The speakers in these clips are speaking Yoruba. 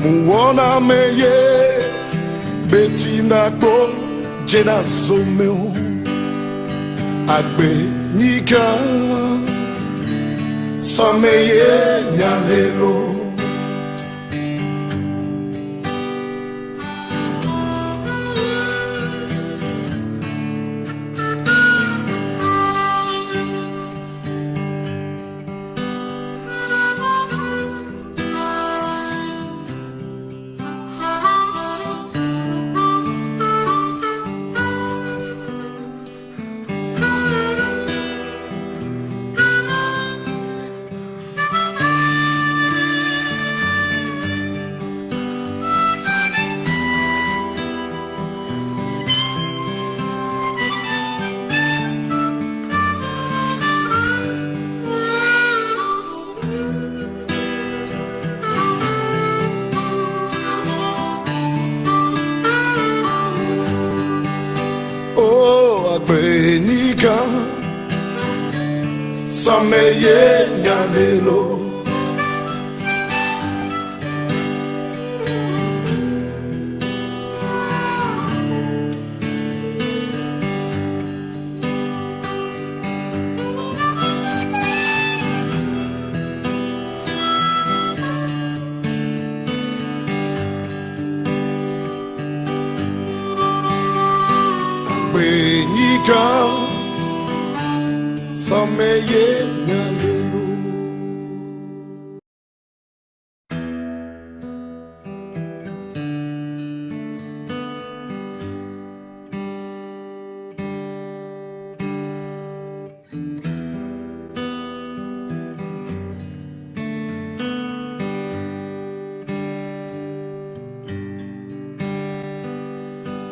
muona meye betina go jena someo agbe nika someye nyalelo Benika Sameye Nyalelo Benika Sameye Nyalelo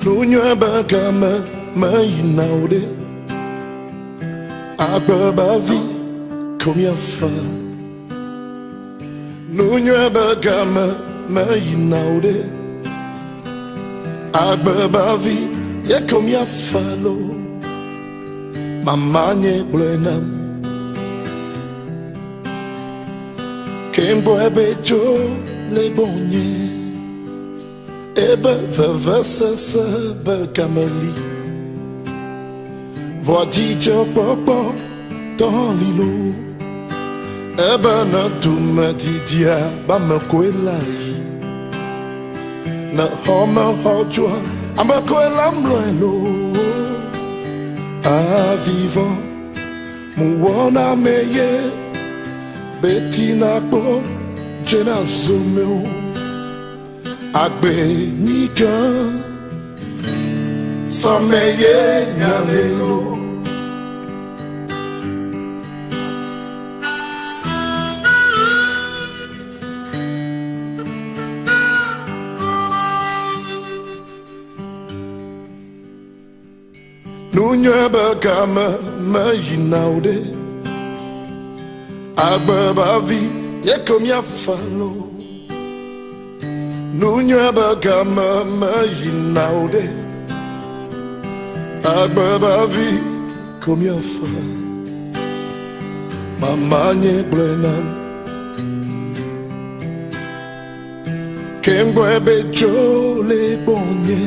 Nunya bagama mainaude Ababavi komia fa Nunya bagama mainaude Ababavi ye komia falo Mamanye blenam Kembo ebejo le bonye Ebe vevesese bekameli Voidije popo dans l'îlot Ebe na tumetidia ba me kwelai Na home hojwa ama kwelamlo A vivant muona meye Betina po jena zomeo Agbe nika Someye Nyalelo Nunya bagama mayinaude Agbe bavi ye komia falo Nunya bagama mayinaude Agbabavi komia fa Mamanye blenam Kemgwe bejo le bonye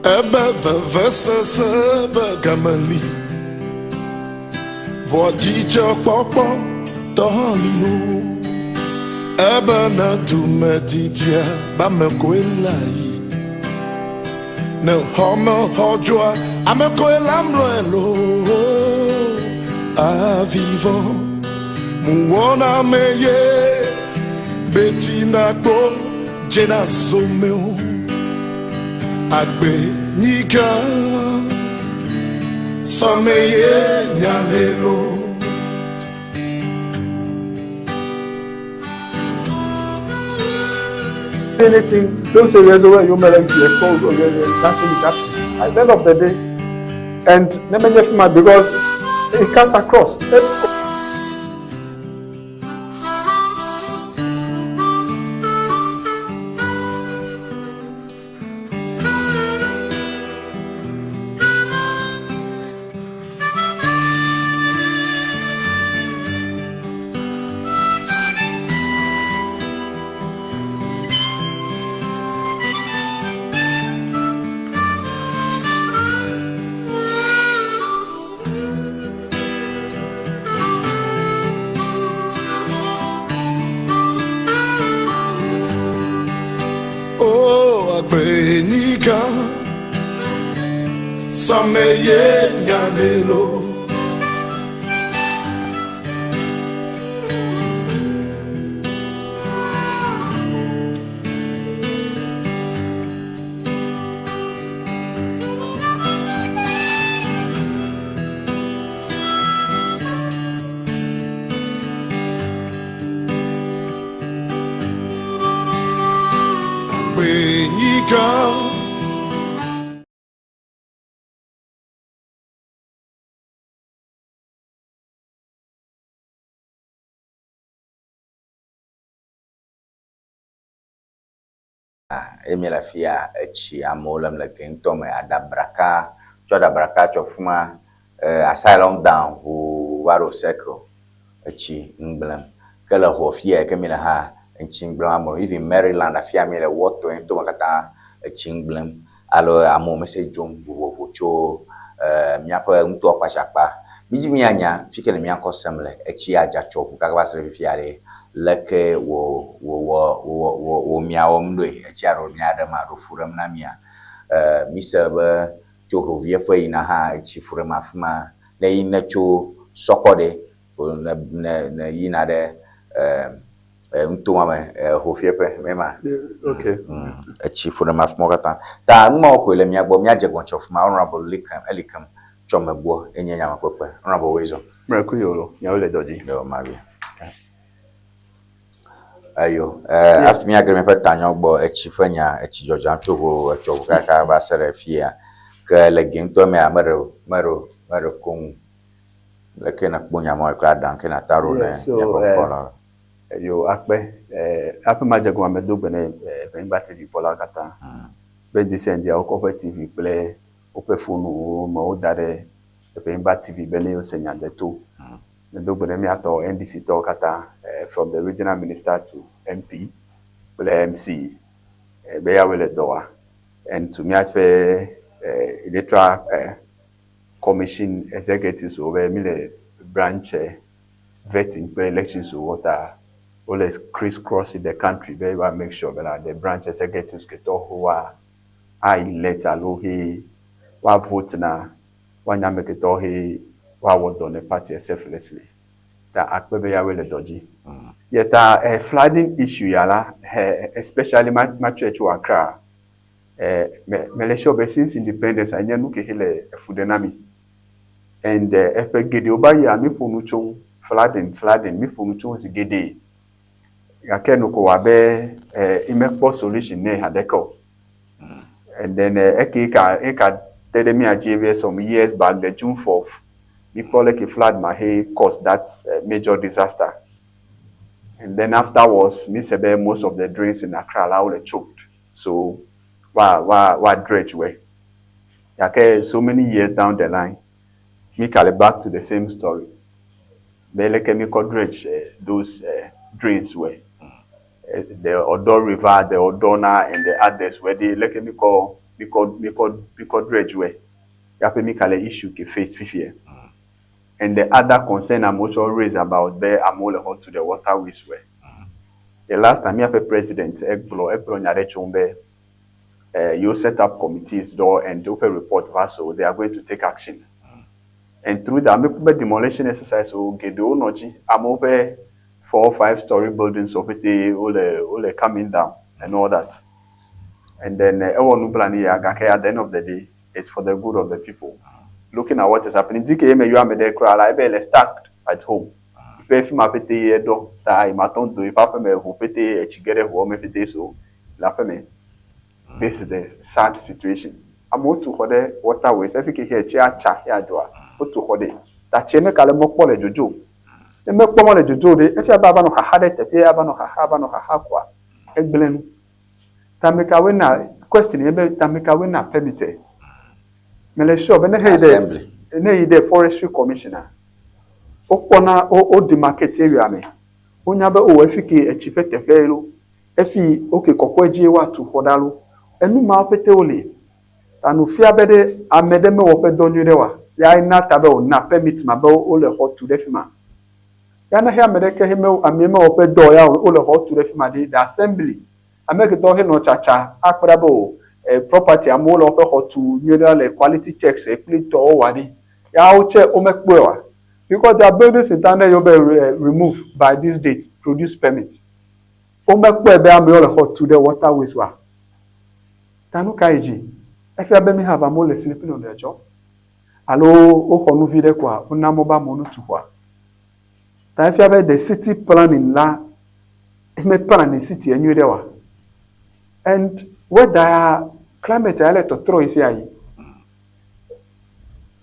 Ebe vevesese begameli Voidije popo dans l'îlot Ebe na tumetidia ba me kwelai Ne home hojwa ame kwelamlo A vivant muona meye Betina go jena someo Agbe nika Someye Nyalelo Anything, don't say yes over you may like expose or nothing is happening. At the end of the day, and never get because it cuts across. Agbenika Sameye Nyalelo Agbenika Emila fia echi amolam le kento me adabraka cho adabraka cho fuma asylum down hu waro circle echi ngblam kala ho fia kemila ha echi ngblam amo even Maryland afia me le woto ento makata echi ngblam alo amo message jom vovo cho miapa nto kwashapa biji mianya fikele mianko semle echi aja cho ka ba sere fiare leke wo miawo mdwe echaro miada ma do furam na mia misaba cho vie po ina ha echi furam afuma le ina cho sokode na ina de mtuma me ho fiepe mema Okay. echi furam afuma kata ta mo ko le mia gbo mia je goncho fuma honorable elikam chomegbo enyanya mapope honorable wezo Mrekuyolo, Nyawele Doji. yo mabi ayo after me agree me petanyo gbo echifanya echijoja ntogo echogo kaka ba sere fia ke le gento me maro kun le kena kponya mo kra dan kena taro ne ya pokola Yo akpe majago amedogbe ne Pemba TV pola kata. Be disendi Okope TV play ope funu mo dare Pemba TV bele osenya de to. Medogbe me ato NDC to kata from the regional minister to MP play MC be ya wele doa and to me afe electoral commission executives over me branch vetting play elections water always crisscrossing the country very well make sure that the branch executives get who are elect alohi wa vote na wanya make it he wa want on the party selflessly that akbebe ya wele doji yet a flooding issue yala especially my church wa Accra Malaysia since independence anya nuke hele fudenami and epe gede oba ya mi ponu chon flooding mi ponu chon si gede yakeno ko wabe imekpo solution ne hadeko and then eka tell me achieve some years back the June 4th people like a flood mahe caused that major disaster and then afterwards me sebe most of the drains in Accra all choked so wa dredge way yake so many years down the line me call back to the same story me chemical dredge those drains were the Odo River, the Odona, and the others where they like me call dredge way. Yape me call issue ke face fifie. And the other concern I'm also raised about there I'm all hot to the waterways way. The last time yape president Egblo nyare chombe you set up committees door and open report vaso they are going to take action. And through that me demolition exercise so get the onoji I'm over 4 or 5 story buildings of it all coming down and all that. And then at the end of the day, it's for the good of the people. Looking at what is happening, DKM you am there cry like stuck at home. If my pete do that I don't do if papa me who pete chigere who me pete so la me. This is the sad situation. I'm going to hold waterways. If you can hear cha here do. Put to hold it. That cheme kale mokpole jojo. The make woman jojo de if you baba no hahade tepe aba no hahaba no hahakwa egbelen tameka we na question ebe tameka we na permit mele sure be na assembly na the forestry commissioner okpona o demarcate area me onya be o afike achipe tepelo efi oke kokwaji wa tu hodalo enu ma pete ole tanu fia be de amede me wo pe donure wa ya ina tabe o na permit ma be o le hot to defima yana here America heme amiema ope do ya ole hot to refima the assembly ameke to he no chacha akrabo property amolo ope hotu nyere quality checks e plate to wari ya o che o mekpewa because their buildings in Tanda you be removed by this date produce permit o mekpe be am yo hot to the waterways wa tanu kaiji if you be me have amole sleeping on their job allo o honu vide kwa unamoba monu tukwa ta if you be the city planning la me plan the city anywhere wa and whether climate electro throw is here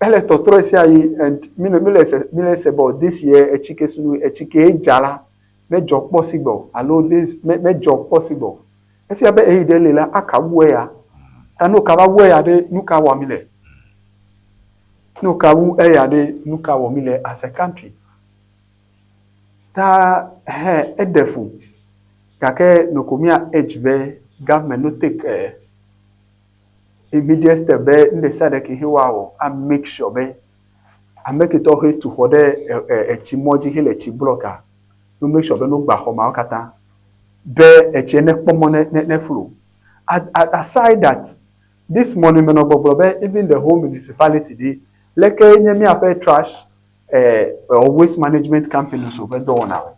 electro throw is here and me say about this year a chike jala me job possible allow this me job possible if you be e de lela akawu ya tanu ka ba we ya de nuka wa mile nuka wu e ya de nuka wa mile as a country ta edefu kake no komia hbe government no take immediate step be in the side ke hiwa and make sure be and make it all to for the chimoji hele chi blocker no make sure be no gba homa okata be chi ne pomo ne flow aside that this money me no gbogbo be even the whole municipality dey like nyemi afa trash or waste management company so be do now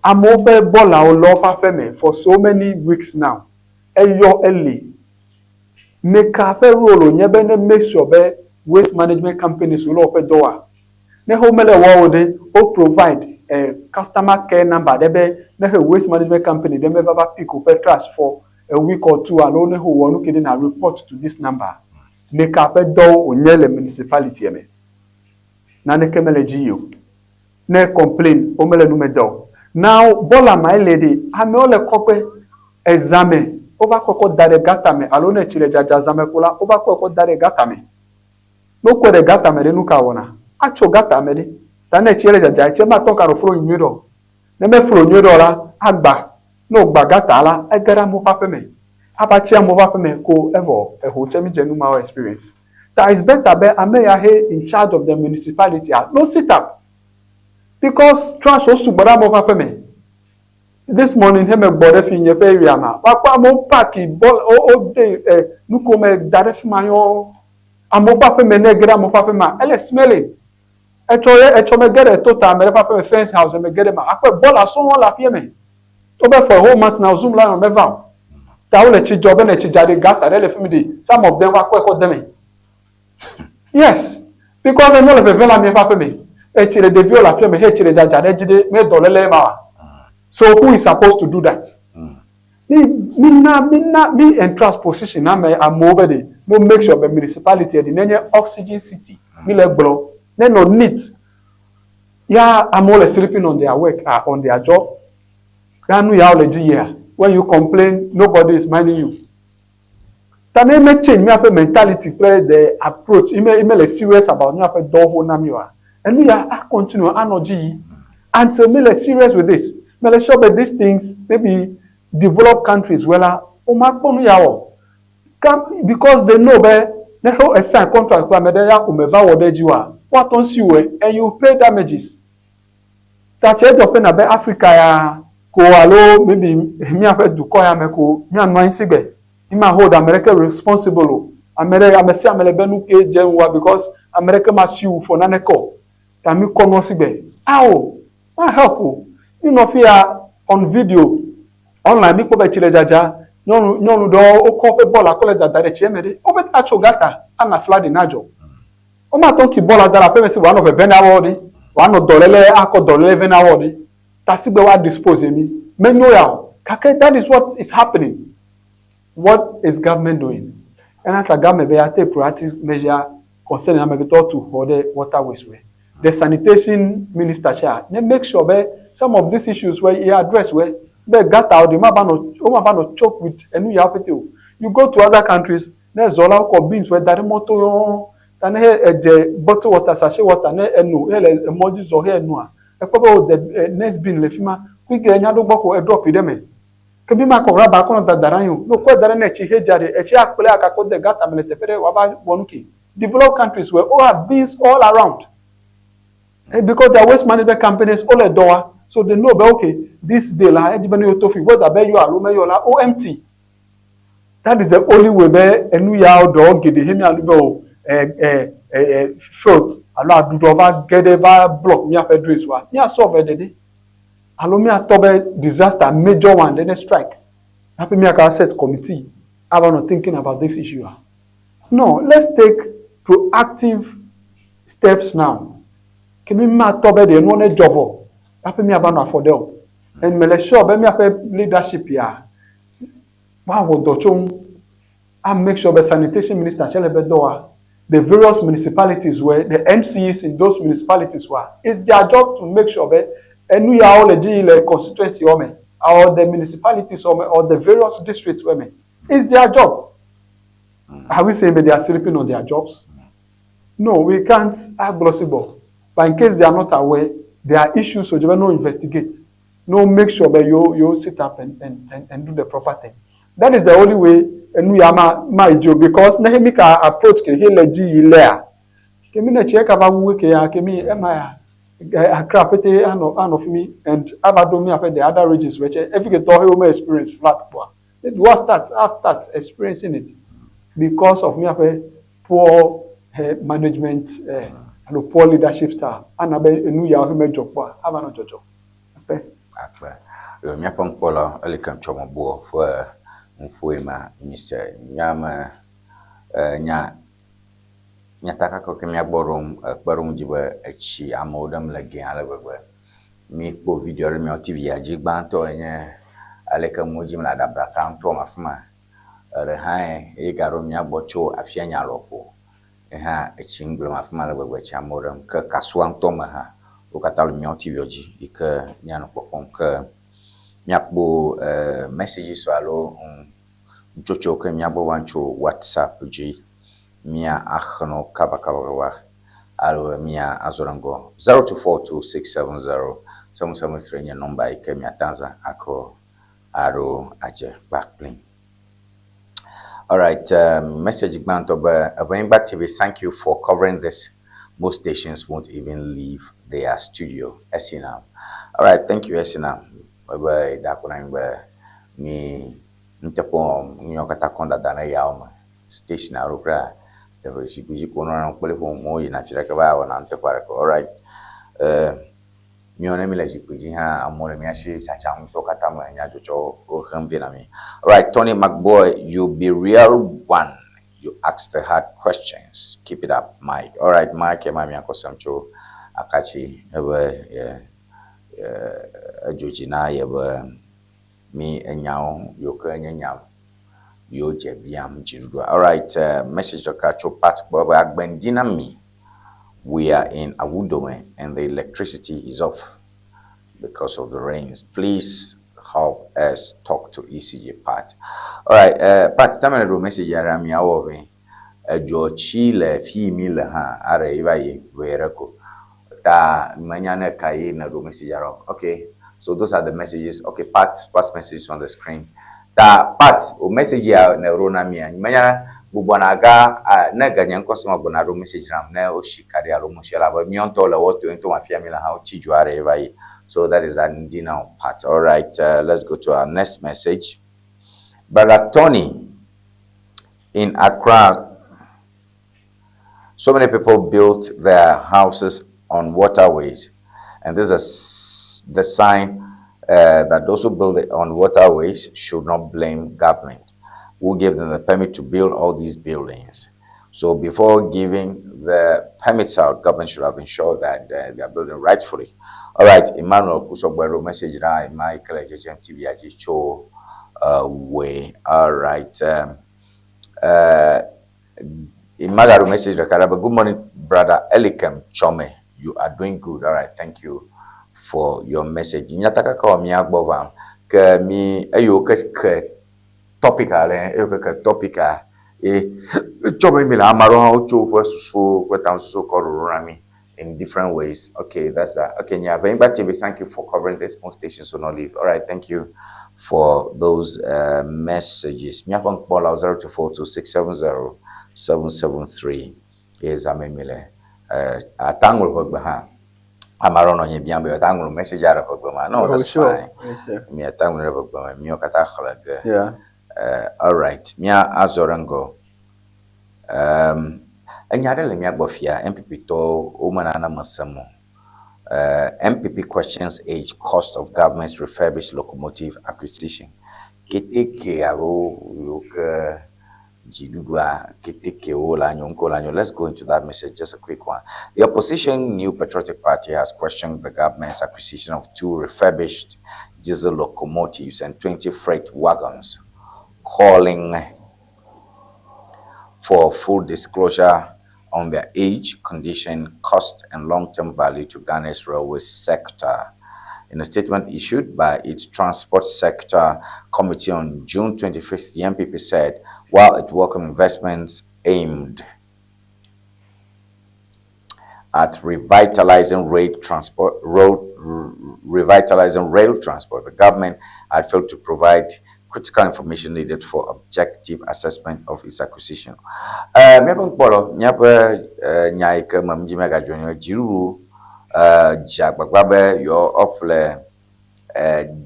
amobe bola o lo fa feme for so many weeks now eyo early make a fair role nyebe ne make sure be waste management companies will open door ne ho mele wo de o provide a customer care number de be ne waste management company dem ever pick up trash for a week or two alone ne ho wonu kede na report to this number make a fair door onyele municipality eme na ne kemele GU ne complain o mele no me do now bola my lady ame ole kope examen over koko dare gata me alone chile jaja zame kula over koko dare gata me no kwere gata me nu ka wona acho gata me de tane chile jaja che ma to ka ro fro nyiro ne me fro nyiro la agba no gba gata la egara mo pape me aba che mo pape me ko ever e ho che mi jenu ma experience that is better be ame ya he in charge of the municipality no sit up because trash osu gbara mo pape me this morning him gbore fi nye pe area ma papa mo park ball o dey nuko me dare fi ma yo amo pa fe me negra mo pa fe ma ele smelling echo me get total me pa fe fence house me get ma akwe ball aso won la pie me o be for whole month now zoom line on me va ta o le chi job na chi jade gata le fi me dey some of them wa kwa dem yes because I know le pe la me pa fe me e chi le devio la pie me he chi le jaja de jide me dolele ma. So who is supposed to do that? Me entrust position I'm over there. No make sure the municipality the nenye oxygen city. Me like blow. They no need. Yeah, I'm always sleeping on their work, on their job. When you complain, nobody is minding you. That may change me up mentality, play the approach. Email serious about me up a door namiwa. And we are continue energy until me serious with this. Let's show that these things maybe developed countries because they know that they have a sign contract what on you and you pay damages. Such a open about Africa maybe me have to call America me and my sigbe me hold America responsible America because America must sue for naneko tami kono sigbe how help you know fear on video online people be chile jaja nyonu do o ko pe bola ko le dada re chemede o be acho gata ana flood najo o ma ton ki bola dara pe me si one of be na wodi one of dolele akọ dolele ve na wodi tasigbe wa dispose mi menyo ya kake that is what is happening. What is government doing? And after government be take proactive measure concerning amageto to for the water waste. The sanitation minister shall make sure that some of these issues where he address where they got out the mabano choke with a new yapete. You go to other countries, there's all our beans where that moto than a bottle water, sachet water, no emojis or hair no. A couple the next bin lefima, quick anyado boko a drop them. Kabima ko raba kono da daranyo no ko darane chi hejare e chi akole akako de gata meletepere waba wonuki. Developed countries where all have beans all around. Because their waste management companies all a door, so they know, but okay, this day la edibani otofi whether be you alo me yo la OMT. That is the only way be enu ya odo gede hemi anu be o filth alo adudu over gede va block mi afa dress wa mi solve dede alo mi atobe disaster major one then strike happy me aka set committee about not thinking about this issue. No, let's take proactive steps now. Kimi ma tobe de no ne jovo happy me about not for them and me le sure be me afa leadership ya wa wo dochon and make sure the sanitation minister the various municipalities where the MCs in those municipalities were. It's their job to make sure that any constituency or the municipalities or the various districts women. It's their job. Are we saying that they are sleeping on their jobs? No, we can't act possible. But in case they are not aware, there are issues, so they will not investigate. No, make sure that you sit up and do the proper thing. That is the only way. And we are my job because Nehemika approach ke hele ji ile kemi na check aba wuke ya kemi ema akrapete of me and abado me after the other regions which every get to experience flat poor it was start experiencing it because of me after poor management and poor leadership style and abe enu ya me job poor aba no jojo ape yo mi apon pola elikam chomo bo for mfuema mise nyama nyataka ko kemia borum jibe echi amodam lagi ala bebe mi po video re mi tv ya jigbanto enye aleka mojim la dabra kanto mafuma re hai e garo mi abocho afia nyalopo ha echi nglo mafuma la bebe echi amodam ka kaswan to ma ha o katalo mi tv oji ika nyano popom ka miapo messages so alo jojo ke miabo wancho WhatsApp ji mia akhno kabakawa alo mia azorango 0242670773 nya number ike mia tanza ako aro aje backbling. All right, message gbanto ba Abemba TV, thank you for covering this. Most stations won't even leave their studio. Esina. All right, thank you Esina. Bye da kuna mi ntepom nyokata konda dana yauma station arukra the shikuji kono na kwelepo moyi na firaka ba na ntekwara ko. All right, mione mila shikuji ha amore miashi chacha mtokata manya jojo o hambi na mi. All right, Tony McBoy, you be real one. You ask the hard questions. Keep it up, Mike. All right, Mike mami akosamcho akachi ebe ajoji na yebe mi enyao yoka nyanyam yo jebiam jirudu. All right, message to Kacho Pat Baba Agbendina me. We are in Awudome and the electricity is off because of the rains. Please help us talk to ECG Pat. All right, Pat, tamana do message yarami awobe jochi le fi mil ha are ibaye wereko ta manyana kai na do message yaro. Okay, so those are the messages. Okay, Pat, pass messages on the screen. Ta Pat o message ya na rona mia manyana bubwana aga na ganyan kosoma bona do message ram na o shikari aro mushela ba mionto la woto into mafia mila ha o chijuare ibaye. So that is an dinner part. All right, let's go to our next message. Brother Tony, in Accra, so many people built their houses on waterways. And this is the sign that those who build it on waterways should not blame government, who gave them the permit to build all these buildings. So before giving the permits out, government should have ensured that they are building rightfully. All right, Emmanuel Kusobwero message na Michael HM TV ajicho way. All right, Imagaru message Rakaraba. Good morning, brother Elikem Chome. You are doing good. All right, thank you for your message. Nyataka kwa miagbovam ke mi ayo ke topica le ayo ke topica Chome mi la amaro ha ocho for so kwetam so kororami in different ways. Okay, that's that. Okay, yeah, Abemba TV, thank you for covering this. Most stations will not leave. All right, thank you for those messages. Miapang Bola 0242670773 is Amemile. Atangul Hogbaha. Amaron on bien be tangle message out of Ogoma. No, that's fine. Sure. Me a tangle of Ogoma, me okata Yeah. all right. Mia azorango. Enyade le mia bofia MPP to umanana masamo. MPP questions age cost of government's refurbished locomotive acquisition. Keteke aro yoke jidudwa keteke ola nyonko. Let's go into that message, just a quick one. The opposition New Patriotic Party has questioned the government's acquisition of 2 refurbished diesel locomotives and 20 freight wagons, calling for full disclosure on their age, condition, cost, and long-term value to Ghana's railway sector. In a statement issued by its Transport Sector Committee on June 25th, the MPP said, while it welcomed investments aimed at revitalizing rail transport, the government had failed to provide critical information needed for objective assessment of its acquisition.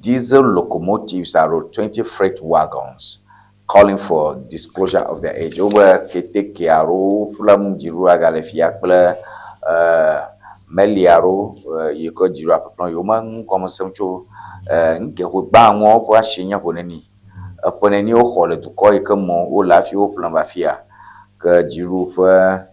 Diesel locomotives are 20 freight wagons, calling for disclosure of their age. Over keteke aro fulam jiru agalefia kple meliaro yiko jiru apoplan yoma nkomosemcho nke ho gba won ko ashenya honani aponani o khole du ko ikemo o lafi o plan bafia ke jiru fa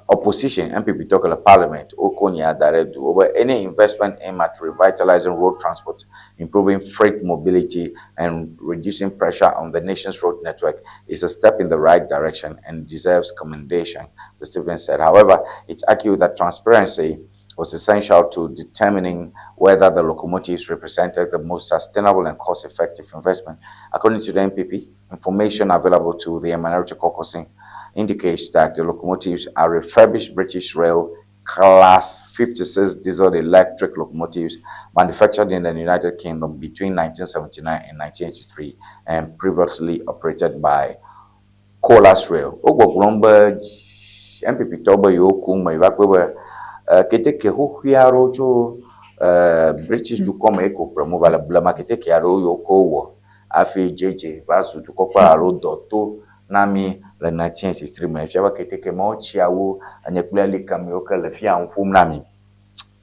opposition MPP talk of parliament Okonya direct over any investment aimed at revitalizing road transport, improving freight mobility, and reducing pressure on the nation's road network is a step in the right direction and deserves commendation, the statement said. However, it argued that transparency was essential to determining whether the locomotives represented the most sustainable and cost-effective investment. According to the MPP, information available to the Minority Caucus indicates that the locomotives are refurbished British Rail Class 56 diesel electric locomotives manufactured in the United Kingdom between 1979 and 1983 and previously operated by Colas Rail. Ogbogbomba MPP toba yokum ibakwe keteke hohiaro cho British du koma eko promoval blama keteke aro yoko wo afi jeje vasu tu kokwa aro doto nami le 1963 me fia keteke mo chiawo anyekula likamioka le fia nfum nami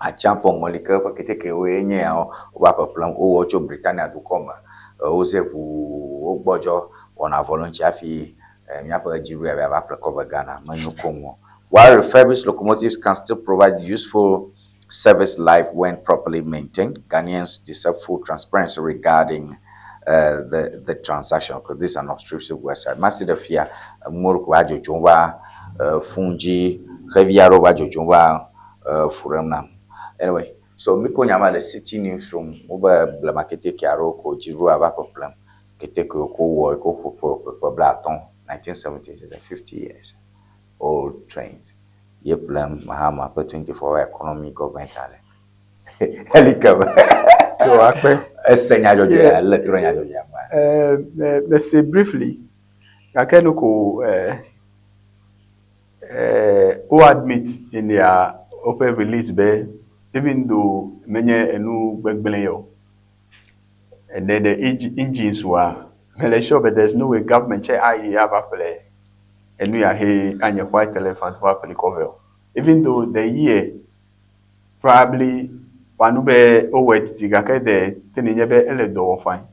a champo molika keteke wenye wa plan o ocho Britannia du koma ozeku ogbojo ona volunteer fi miapa jiru ebe ba cover Ghana manyukomo. While refurbished locomotives can still provide useful service life when properly maintained, Ghanaians deserve full transparency regarding the transaction, because this is an obtrusive website. Massive fear, Murku Ajo Jumba, Fungi, Heviaro Ajo Jumba, Furamna. Anyway, so Miko Nyama, the city newsroom, over Blamakete Kiaro, Jiru Avapa Plan, Keteko, Ko Blaton, 1970s, 50 years old trains. Yeplam Mahama, 24 economy government. Helicopter. Let's say briefly, Kakenuko who admit in their open release bay, even though many a new backbelly, and then the engines were sure, but there's no way government chair I have a play, and we are here and your white elephant for cover. Even though the year probably one be over Tigaka de Tenebe ele door fine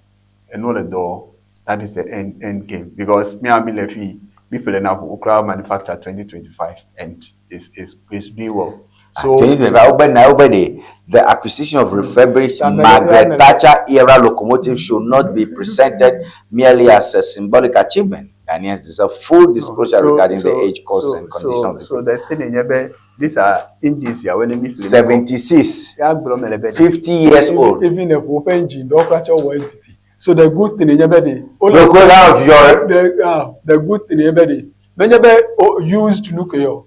and no the door. That is the end game, because me and Milefi people enough who crowd manufacture 2025 and is be well. So 2025 the acquisition of refurbished Margaret Thatcher era locomotives should not be presented merely as a symbolic achievement. Ghanaians deserve full disclosure regarding the age, cost, and condition of the so the thing in these are engines here when they 76 50 years old. Even a open engine don't catch one entity. So the good thing in the good thing in when you used look at your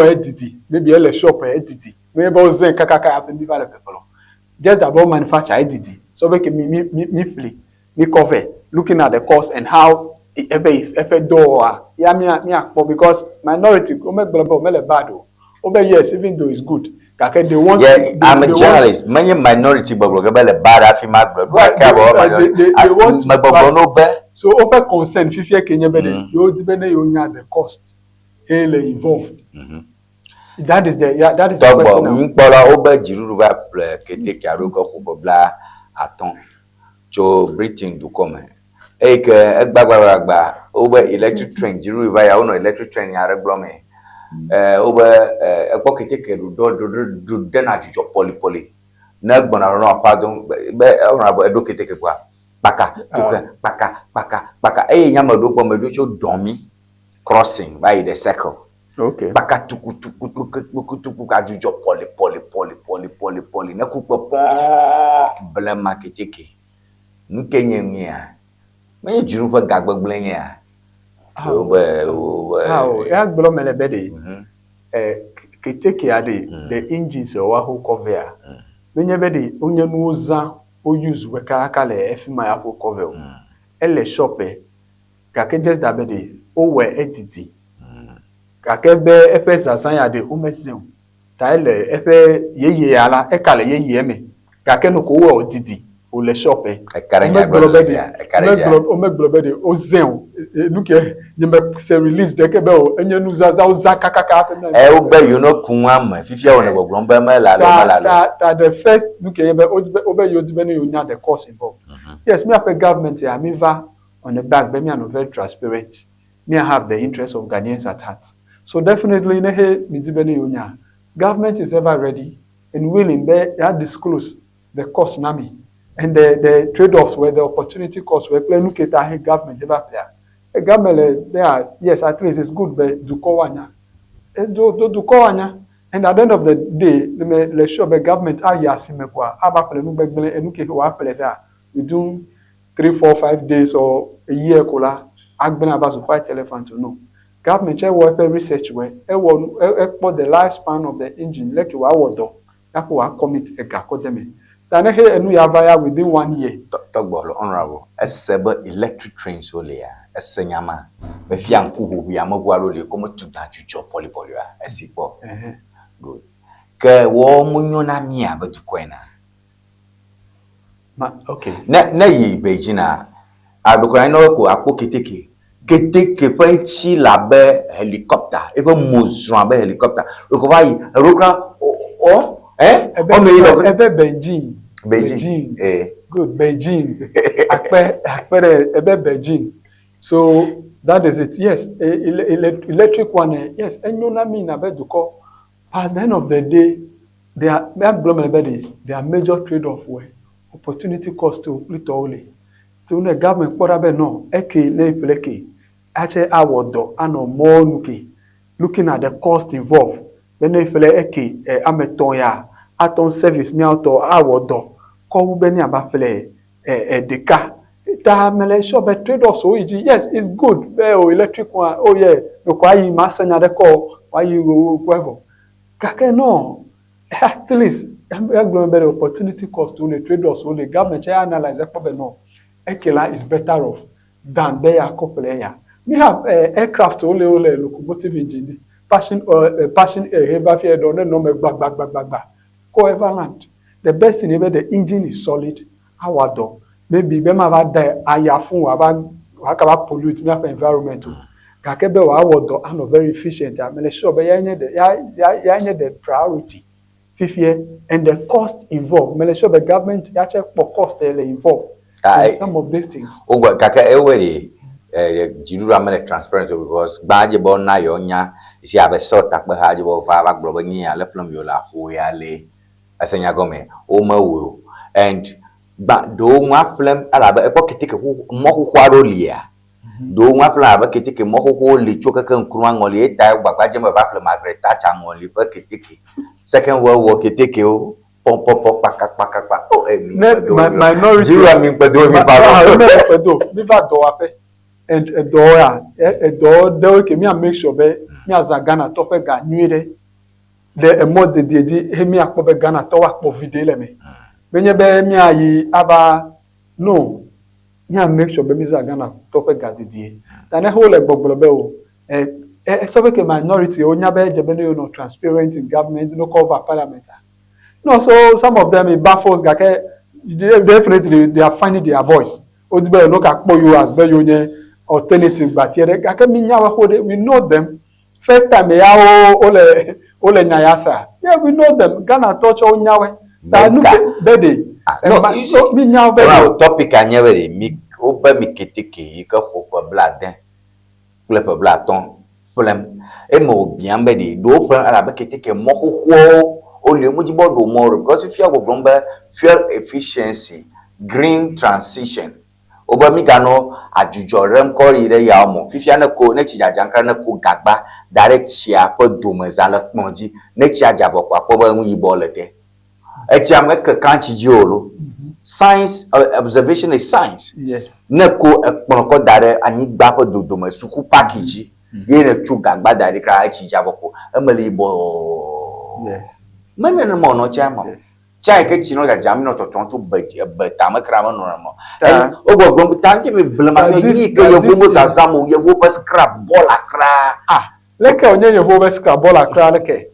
entity, maybe a shop entity, maybe Zen Kakaka and people. Just about manufacture entity. So we can me cover looking at the cost and how if door because minority bad. Yes, even though it's good, Kake they want. Yeah, I'm a journalist. Many minority gbogbo gbe le bara fi ma gbogbo. Wa ka bo They want. Ma gbogbo no be. So open consent fifie Kenya be the you depend you nya the cost. Hele involved. That is the that is the question. Togbo npola obe jiruru va kete kiaro ko ko bla aton. Jo Britain du come. E ke egbagbagba obe electric train jiruru va ya ono electric train ya regbome. Obe ekpo keteke do na jujo poli na gbona ron pardon be ona bo edo keteke kwa paka paka nyama do gbo medo cho domi crossing by the circle. Okay. Paka tuku ajujo poli na ku po blema keteke nkenye nya me juru fa gagbegble nya ya gbolo mele bede keteke ade the engines o who cover menye bede onye nuza o use we aka le efima ya ko cover ele shop kake just da bede o we entity kake be efe sasan ya de o mesin ta ele efe yeye ala e kale yeye me kake no ko we odidi o le shop karanya o me globede o zen look nyembe se release de ke be o enye nu zaza o zakakaka o be you know kunwa ma fifia wona gbogbo be ma la the first look nyembe o be you depend you nya the cost involved. Yes, me have government here me va on the back be me no very transparent. Me have the interest of Ghanaians at heart. So definitely ne he me depend you nya government is ever ready and willing be disclose the cost na me and the trade-offs where the opportunity costs where play look at government ever play. A government there, yes, at least it's good, but do kowanya, do kowanya, and at the end of the day, let's show the government are yasimekwa. Abapele no begbele enuke who apele there. We do 3, 4, 5 days or a year kola. Agbena about to fight elephant to know. Government check what research where for the lifespan of the engine like you are do. That will commit a gakodeme. Tane he enu ya via within 1 year. Togbo honorable, esebe electric trains olia. Esenyama be fianku hu ya magwaro le komo tuda jujo poli a esipo good ke wo munyo na mia betu kwena okay na yi bejina adukura no ko apo keteke panchi labe helicopter ebe mozran be helicopter ko vai rokra ebe Beijing good Beijing akpere ebe Beijing. So that is it. Yes, electric one. Yes, and you know me na beduko. At the end of the day, they are major trade-off where opportunity cost to little. So the government porabe no eke ne pleke. Ache awodo ano more looking at the cost involved. Then if eke ametoya aton service mi auto awodo ko beni abafele deka. Ta mele shop a trade-off so yes, it's good. Electric one. Oh yeah, no kwa yi masanya de ko why you go kake no at least the opportunity cost to the trade-off so the government analyze that no ekela is better off than they are couple here. We have aircraft only locomotive engine passion heavy fear don't no me back go Everland. The best thing ever the engine is solid our door. Maybe bema va die ayafun wa pollute me environment. Kakebe wa wodo and very efficient. I mean sure but ya the priority. Fifie and the cost involved. Me sure the government ya check for cost they involved. Some of these things. Ogwa kaka ewere jiru amele transparent because baje bo na yo nya isi abesot akpe haje bo va ba gbo nyi ya le plum yo la ho ya le asenya gome o ma wo and ba do nwa plan alaba e poketike mo kwaro lia do nwa plan aba ketike mo ko le choka kan kurwa ngoli eta gbagba je mo ba plan Margaret Thatcher ngoli poketike second world war ketike o pom paka o minority jiru ami pedo mi ba pedo mi va do ape and do ke mi make sure be mi azagana to pe ga nuire the mod de deji he mi akpo be Ghana to wa po video le me benye be mi ayi aba no mi make sure be mi za Ghana to pe ga dedie tane ho le gbogbo be o so que minority onya be jebene you know transparent in government no cover parliament. No, so some of them it baffles gake definitely they are finding their voice. Odibe look at you as be you alternative but here gake we know them. First time ya ole nyayasa. Yeah, we know them. Ghana touch onyawe. That no bede. No, you so me nyawe bede. Well, topic anyawe de mi oba mi keteke yika for bladen. Pour blaton. Problem. E mo bien bede. Do plan ala ba keteke mo ho o le mo jibo do more because if you have a fuel efficiency, green transition. Oba mi gano ajujo rem ko ire ya mo fifia na ko ne chijajanka na ko gagba direct chia po domeza la ponji ne chiaja bokwa po ba mu yibo lete e chia me ka kanchi jiolo science observation is science yes ne ko ekpon ko dare ani gba po dodoma suku package ye ne chu gagba dare kra chija bokwa emele yibo yes mene ne mo no chia mo chai ke chino ga jamino to tonto beta makrama no mo ogo gbon tanki me blama ni ke yo fo zazamu yo fo scrap ball akra leke onye yo fo scrap ball akra leke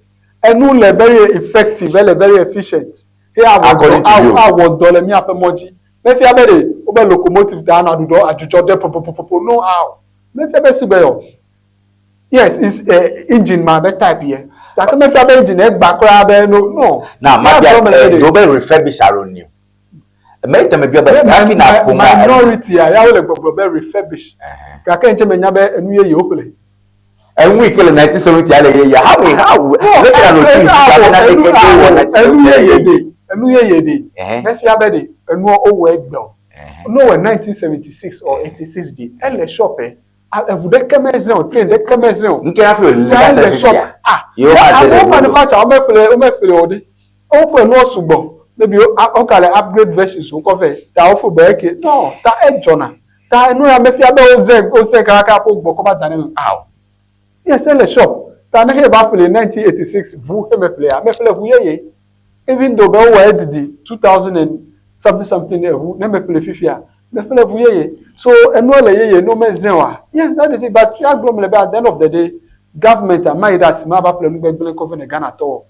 enu le very effective very efficient here I would dollar mi apemoji me fi abere obe locomotive da na dudo ajujo de popopopo no how me fi abere sibeyo yes is engine man be type here that me fi abere engine e gba kra be no now maybe do be refurbish around new me tell me be that na ko minority ya will be refurbish ka ka nche me nya be enu ye opele and we kill 1970 ale ye how look at no things enu ye de me fi abere enu owo egbo no 1976 or 86 di ele shop vous de commerçants train de commerçants nke afi la service yo manufacture o me pele ode o pe no sugbo maybe o kale upgrade versions o ko fe ta o fu be ke no ta e jona ta enu ya me fi abe o ze ka po gbo ko ba dane yes ele shop ta na he ba fele 1986 vous me pele vous ye even though be o edidi 2000 and something vous na me pele fifia me pele vous ye so ye no me zenwa yes that is it but ya glo me at the end of the day government am made as ma ba plan gbegbe ko fe Ghana to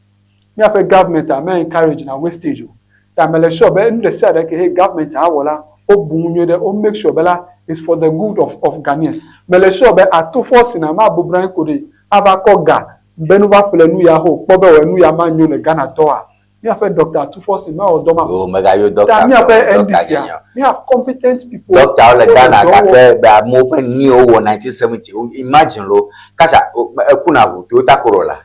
me afa government am encourage na wastage ta me le sure be no say that hey government awola obunyo de o make sure bela is for the good of Ghanaians me le sure be atu force na ma bubran ko de aba ko ga benu ba fele nu ya ho po be we nu ya ma nyu ne Ghana to a me afa doctor atu force na odoma oh mega yo doctor me afa NDC me have competent people doctor le Ghana ka pe ba mo pe ni o 1970 imagine lo kasha ekuna bu Toyota Corolla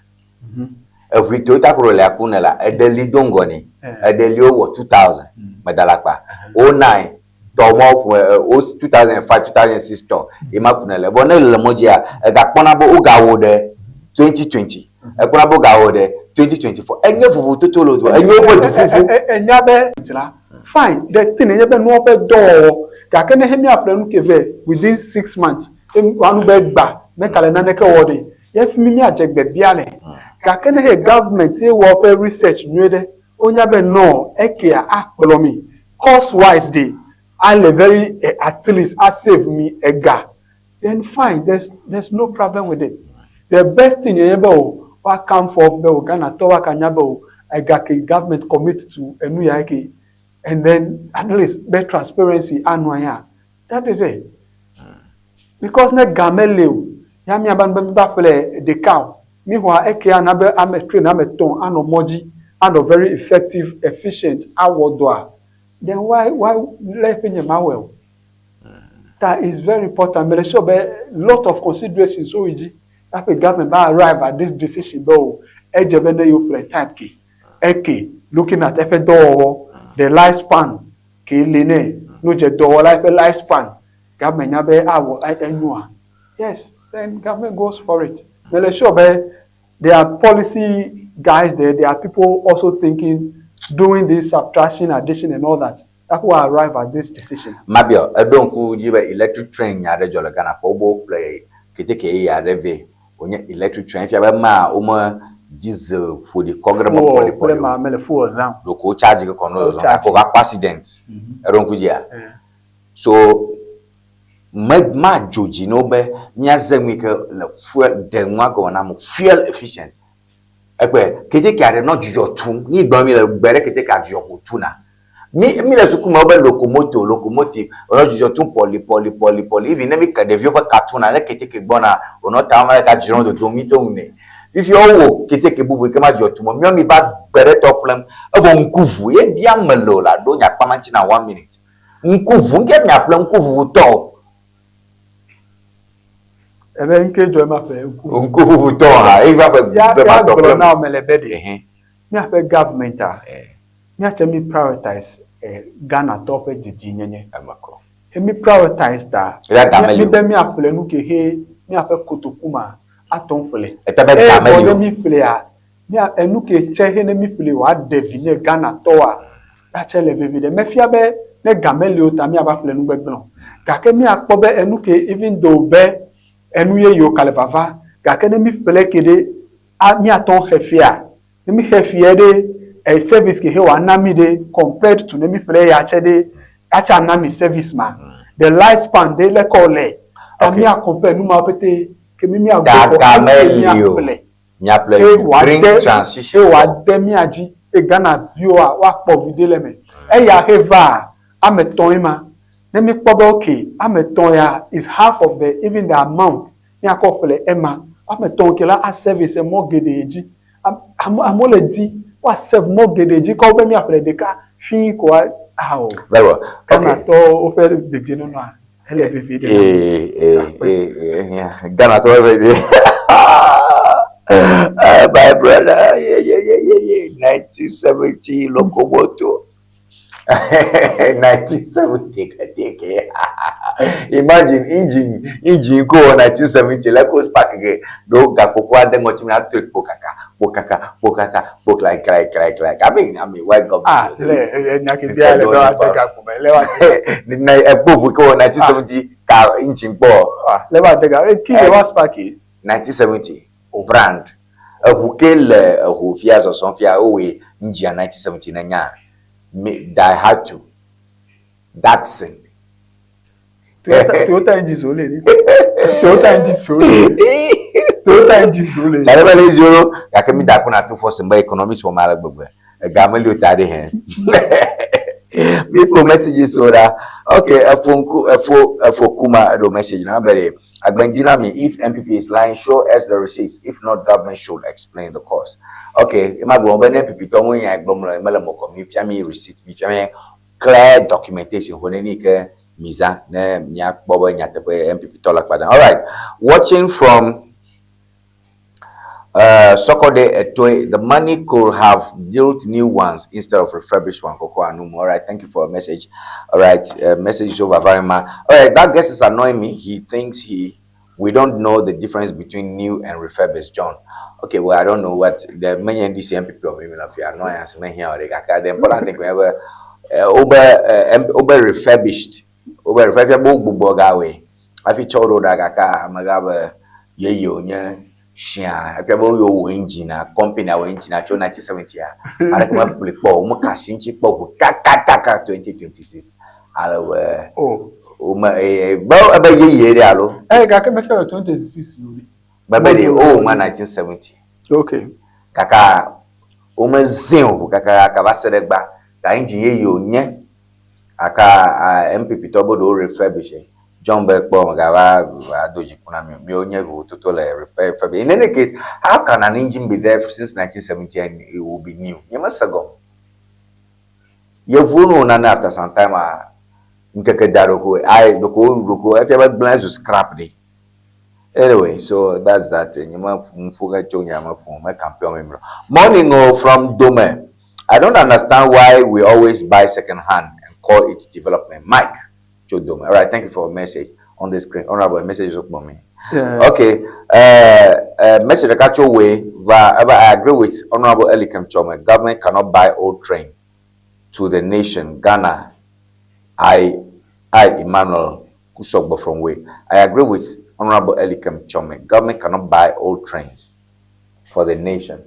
Toyota Corolla kunela edeli dongoni edeli o 2000 medalakpa 09 tomo 2005 2006 to imakunele bonele mojia ga pona bo ugawo de 2020 ekuna bo gawo de 2024 enye fufu totolo do enye bo fufu enya be tira fine the thing enye be no be do ka kene hemi afranu keve within 6 months anu be gba me kale na neke wode yef mi ajegbe biale ka kene he government say wo pe research nwede onya be no eke akpolomi cost wise dey and very at least save me ega then fine there's no problem with it the best thing you ever what come for be Ghana to wa kanyabo ega ke government commit to enu ya ke and then at least be transparency anwaya that is it because na gamele ya mi aban ba fele the cow mi ho eke anabe ametrain ameton anomoji and very effective efficient awodwa then why let me well that is very important but sure be lot of considerations so easy that the government ba arrive at this decision though ejebene you play type key eke looking at the lifespan ke lene no je do lifespan government ya be awo enua yes then government goes for it but sure be there are policy guys there are people also thinking doing this subtraction addition and all that who arrive at this decision mabio edonku jibe electric train ya de jolo Ghana for bo play keteke ya reve onye electric train fi ba ma o ma diesel for the congrema poly ma mele full exam do ko charge ko no ko accident edonku jia so ma joji no be nya zemi ke le fuel de nwa go na mo fuel efficient ekwe kete ke ade no jojo tum ni gba mi le gbere kete ka jojo ko tuna mi le suku ma be locomotive no jojo tum poli even mi ka develop katuna le kete ke gbona ono ta ma ka jiron do domito une if you wo kete ke bubu ke ma jojo tum mi ba gbere top plan e bo nkuvu e bia melo la do nya pamanchi na 1 minute nkuvu nge nya plan nkuvu to ebe nke jo ma fe nkuvu to ha e va be ma to plan na melebede mi afe government mi ache mi prioritize Ghana top edidi nyenye amako mi prioritize da mi be mi afle nu ke he mi afe kotokuma aton fle etabe gameli mi fle a mi enu ke che he ne mi fle wa devine Ghana to a ache le bebe me fia be ne gameli o ta mi aba fle nu gbegbon ka ke mi akpo be enu ke even though be enu ye yo kalevava ga kene mi fele kede a mi aton hefia mi hefia de service ke he wa na mi de compared to mi fele ya chede acha na mi service ma the lifespan de le kole ta mi a compare nu ma pete ke mi a go for mi a play green transition wa de mi aji e Ghana viewer wa po video le me e ya heva ameton ima let me probably okay. I'm is half of the even the amount. Ya kofele Emma. I'm la a service a more gedeji. I'm already what serve more gedeji. Call me after the car. She quite how. Very well. Okay. Offer the general. Yeah. Ghana to every my brother. Yeah. 1970 locomotive. 1970 imagine engine go 1970 like us pack again do gakoko and then what me trick pokaka like I mean why government na ebobu ko 1970 car engine bo lewa tega kile was pack 1970 brand hukel hofia so sonfia owe engine 1970 na nya I had to. That's it. Toyota engine sole. Toyota engine sole. Toyota engine sole. Chale is euro. Yakemi dakuna to for some economics for mala gbogbo. E gameli otade hen. People messages so that okay, for Kuma do message na very Agbenjina me if MPP is lying show us the receipts, if not government should explain the cause. Okay, ima go ben MPP to mo yan egbomo emele mo ko mi fia me receipt mi fia me clear documentation honeni ke miza na nya bobo nya te MPP to lakpada. All right, watching from Sokode Etoy, the money could have built new ones instead of refurbished one. Koko Anum. All right, thank you for a message. All right, message is over very much. All right, that guest is annoying me. He thinks we don't know the difference between new and refurbished. John. Okay, well, I don't know what the many NDCM people of women of your annoyance may hear. The important thing whenever over refurbished, over refurbished, I feel told that Magaba ye shia apiabo yo engine company our engine at 1970 ara kuma po mo kashinchi po kaka 2026 ala we o ma ba aba ye re alo ga ke me 2026 yo ba be de o ma 1970 okay kaka o ma zin kaka ba seregba ka engine ye yo nye aka MPP to bodo refurbish John Beckbaum Gava Doji Kunami, Mionia, total repair. In any case, how can an engine be there since 1970 and it will be new? You must go. You've known after some time. I look if you ever plans to scrap day. Anyway, so that's that. Morning from Dome. I don't understand why we always buy second hand and call it development. Mike. All right, thank you for a message on the screen. Honorable message of me. Yeah. Okay. Message the actual way. I agree with Honorable Elikem Chome. Government cannot buy old train to the nation. Ghana. I Emmanuel Kusogbo from Way. I agree with Honorable Elikem Chome. Government cannot buy old trains for the nation.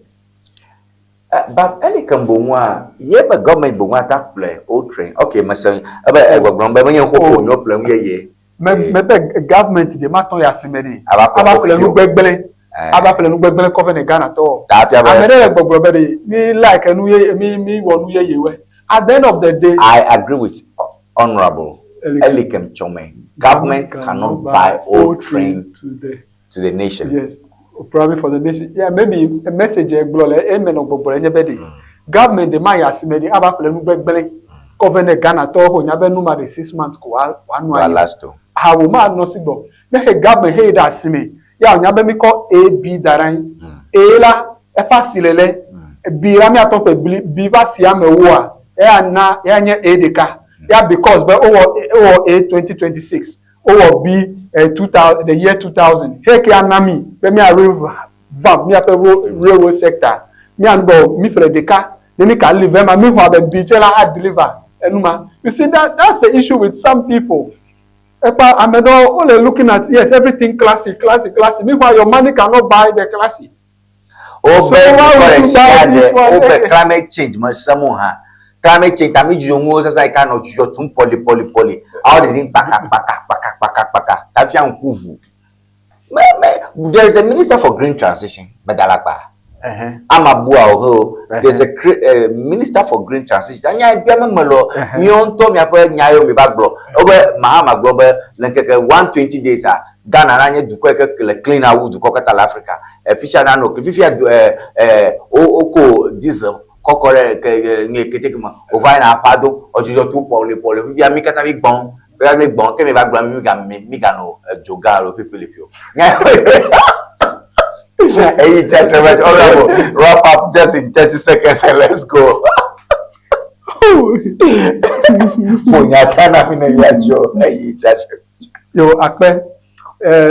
But any Kambunwa, yeah, but government Bunga play old train. Okay, my son, about when you hope on your plan, yeah. me government de ma ton ya simedi Aba fele nu gbegbele aba fele nu gbegbele cover ne Ghana to amede gbogbo be mi like enu ye mi wonu ye yewe at the end of the day I agree with Honorable Elikem Chome. Government cannot buy all train to the nation. Yes, probably for the nation. Yeah, maybe a message government the man yasimedi aba fele nu gbegbele cover ne Ghana to ho nya be nu ma de 6 months ko anu Last how man no sibo me government he da sime ya nya be mi ko ab daran la e fasilele bi ra mi aton pe bi ba si amewo a na ya nye edeka ya because but o a 2026 o b 2000 the year 2000 he ke anami be mi a vamp mi ape railway sector mi an bo mi fere deka ni ka live ma mi ho be bi chela a deliver enuma you see that's the issue with some people. Amedo only looking at yes everything classic. Meanwhile, your money cannot buy the classic. Oh, so climate change, climate change. Tami jumu sasa ikano jujotum poli. How they didn't paka. Tafiya nkuvu. There is a minister for green transition, Medalakba. There's a minister for green transition. Anya biya memelo nyonto mi apo nyayo mi baglo. Obe mahama globe lenkeke 120 days Ghana nanye duko ke clean out duko ka Africa. Fisher na no fifia oko diesel kokore ke ni ketekuma over na pado ojojo tu pole fifia mi kata mi gbon ke mi baglo mi ga no jogalo people pio. Hey, Honorable, wrap up just in 30 seconds and let's go. Yo, akpe,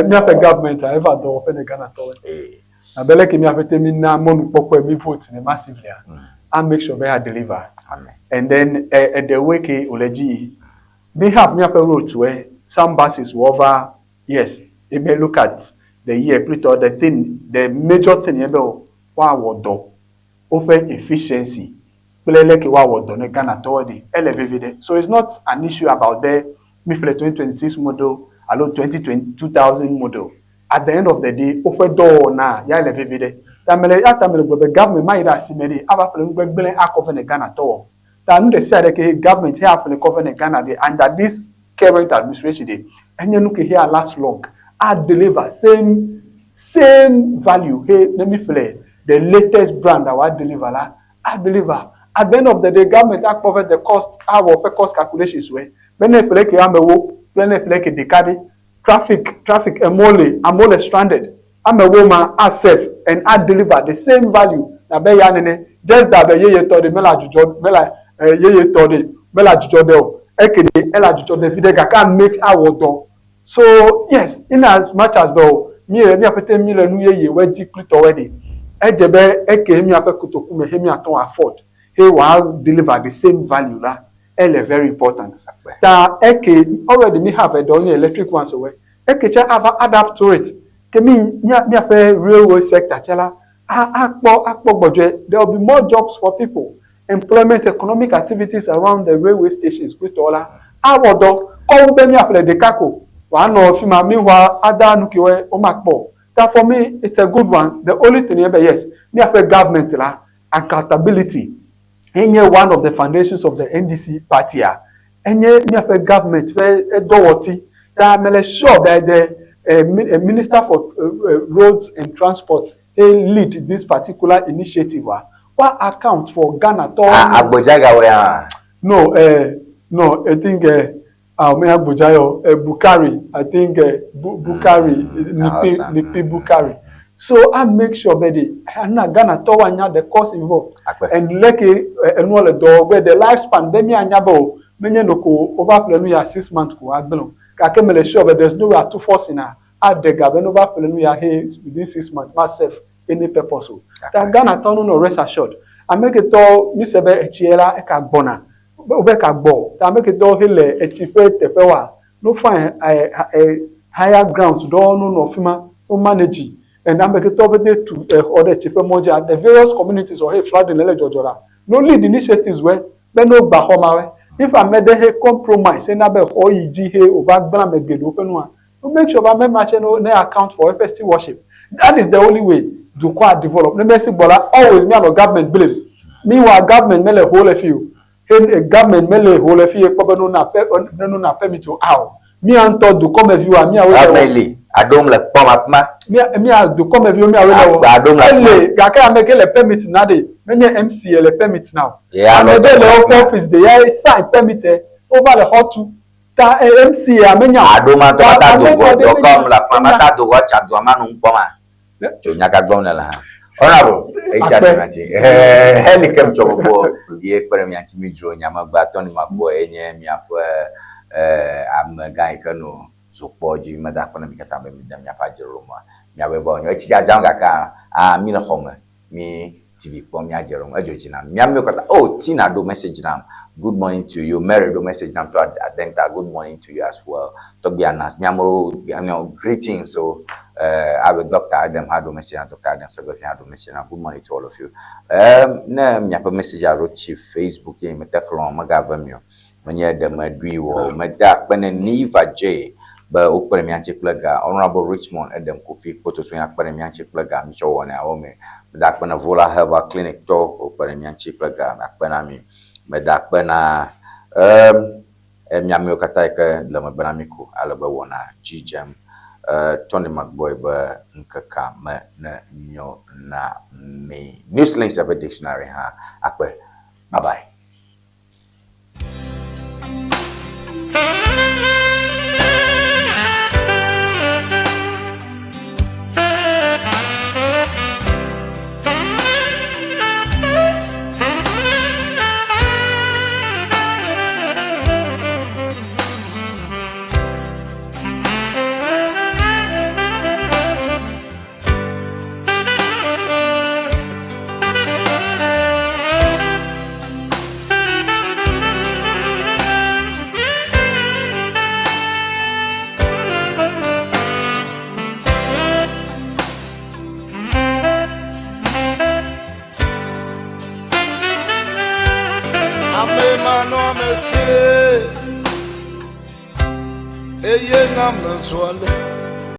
mi ape government I ever do open the Ghana to. Na bele ke mi ape temi na monu popo mi vote massively. And make sure they deliver. Amen. And then the way ke oleji, me have mi ape roads where some buses will over. Yes, they may look at the year, the major thing about what would do over efficiency. So it's not an issue about the 2026 model, along 2020 model. At the end of the day, over door na ya elevate. The government might have seen many other Ghana to. That the say the government here for the covenant Ghana under this current administration, and you look here last long. I deliver same value. Hey, let me play the latest brand I will deliver. I deliver. At the end of the day, government I cover the cost. Our cost calculations way. When they play when they play decade traffic. I'm stranded. I'm a woman. I safe and I deliver the same value. Na be yanene just that be ye to the mela jujo mela ye to the mela jujo deo. Ekede ela jujo the video can make our door. So yes, in as much as though me apete me nu ye we deeply already. Ejebe eke mi ape kutoku me hemi aton afford. He will deliver the same value la. Ele very important. Ta eke already me have a done electric ones away. Eke cha have adapt to it. Ke mi ape railway sector chala akpo budget. There will be more jobs for people. Employment, economic activities around the railway stations. Kutola. Awodo ko be mi ape de kako. One of my meanwhile, other nukiwe omakbo. That for me, it's a good one. The only thing, yes, me have a government la accountability. Any one of the foundations of the NDC party. Any me have a government very dowati. That me sure that the minister for roads and transport lead this particular initiative. What account for Ghana? No, I think. Bukari, I think Nipi Bukari. So I make sure that Ghana to the cost involved and like a door where the lifespan then anyabo many no over 6 months ko agbelo ka kemele sure that there's no way to force in at the government over here within 6 months myself any purpose. That Ghana to no rest assured. I make it all Miss Ebe Echiela Ekagbona. Obeka bo ta make it do hele echipe tepewa no find a higher grounds do no fima o manage and I make it to other chipe moja the various communities or flooding ele jojora no lead initiatives where be no gba homa we if I made a compromise, and I be all EG over Bram and get open one, to make sure I make my channel account for FST worship. That is the only way to quite develop. The message, but always me and government blame. Meanwhile, government mele whole of you. A government mele whole of you. Probably no permit to out. Me and thought to come if you are me away. I don't like Pomafma. Me to come if you me away. I don't like. Gaka make a permit now. Many MCL a permit now. Yeah, and the office they sign permit over the hot to MC. I don't want to come la famata do watch and do a man poma. Jonyaga Gonala. Honorable, Helicam Chobo, ye Permian Midro, Yamabaton, my boy, I'm a guy canoe, so poor Jim Madapon, them Yapaja Roma, Yawebon, Yachijanga, Mina Homer, me. TV from Yajerum, Ajojina. Miamukata, oh, Tina do message now. Good morning to you. Mary do message now to Adenta. Good morning to you as well. Tobianas, Miamoro, greetings. So, I will Dr. Adam had do message and Dr. Adam Sabafi had do message now. Good morning to all of you. Miapa message I wrote chief Facebook, Metacolon, Magavamio. When you had the Madriwo, Medak, Beneniva J. But Operemianchi Plaga, Honorable Richmond, Adam Kofi, Potoswing, Peremianchi Plaga, Micho, and Aome. Medak pena vola herbal clinic to Operemianchi Plaga, Macbenami. Medak pena Miamio Kataka, Lama Benamico, Alabawana, G-Gem, Tony McBoy, Nkaka, Nyo, Na, Me. News links of a dictionary, ha, Akwe. Bye bye. Eye na me swale